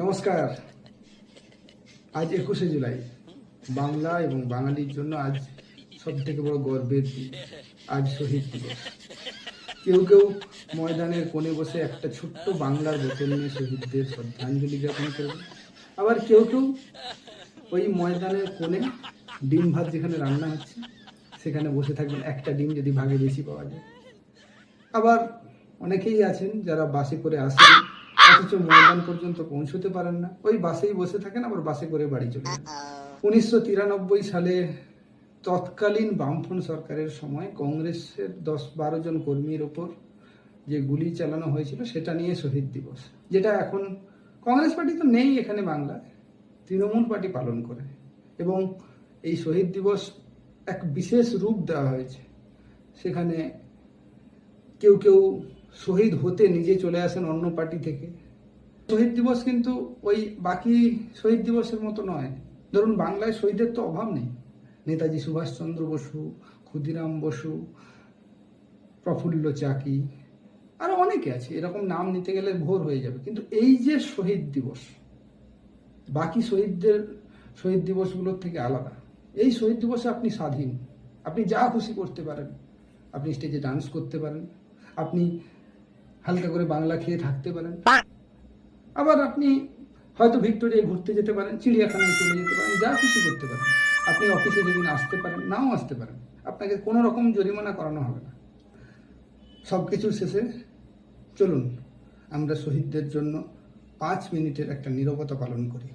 নমস্কার। আজ 21শে জুলাই, বাংলা এবং বাঙালির জন্য আজ সব থেকে বড় গর্বের দিন। আজ শহীদ দিবস। কেউ কেউ ময়দানের কোণে বসে একটা ছোট্ট বাংলার বোতল নিয়ে শহীদদের শ্রদ্ধাঞ্জলি জ্ঞাপন করবে। আবার কেউ কেউ ওই ময়দানের কোণে ডিম ভাত যেখানে রান্না হচ্ছে সেখানে বসে থাকবেন, একটা ডিম যদি ভাগে বেশি পাওয়া যায়। আবার অনেকেই আছেন যারা বাসে করে আসেন, অথচ ময়দান পর্যন্ত পৌঁছতে পারেন না, ওই বাসেই বসে থাকেন, আবার বাসে করে বাড়ি চলে যান। 1993 সালে তৎকালীন বামফ্রন্ট সরকারের সময় কংগ্রেসের 10-12 জন কর্মীর ওপর যে গুলি চালানো হয়েছিল সেটা নিয়ে শহীদ দিবস, যেটা এখন কংগ্রেস পার্টি তো নেই এখানে বাংলায়, তৃণমূল পার্টি পালন করে। এবং এই শহীদ দিবস এক বিশেষ রূপ দেওয়া হয়েছে। সেখানে কেউ কেউ শহীদ হতে নিজে চলে আসেন অন্য পার্টি থেকে। শহীদ দিবস কিন্তু ওই বাকি শহীদ দিবসের মতো নয়। ধরুন, বাংলায় শহীদের তো অভাব নেই। নেতাজি সুভাষচন্দ্র বসু, ক্ষুদিরাম বসু, প্রফুল্ল চাকি, আরো অনেকে আছে, এরকম নাম নিতে গেলে ভোর হয়ে যাবে। কিন্তু এই যে শহীদ দিবস, বাকি শহীদ দিবসগুলোর থেকে আলাদা। এই শহীদ দিবসে আপনি স্বাধীন, আপনি যা খুশি করতে পারেন। আপনি স্টেজে ডান্স করতে পারেন, আপনি হালকা করে বাংলা খেয়ে থাকতে পারেন, আবার আপনি হয়তো ভিক্টোরিয়ায় ঘুরতে যেতে পারেন, চিড়িয়াখানায় চলে যেতে পারেন, যা খুশি করতে পারেন। আপনি অফিসে যেদিন আসতে পারেন, নাও আসতে পারেন, আপনাকে কোনো রকম জরিমানা করানো হবে না। সব কিছুর শেষে চলুন আমরা শহীদদের জন্য 5 মিনিটের একটা নীরবতা পালন করি।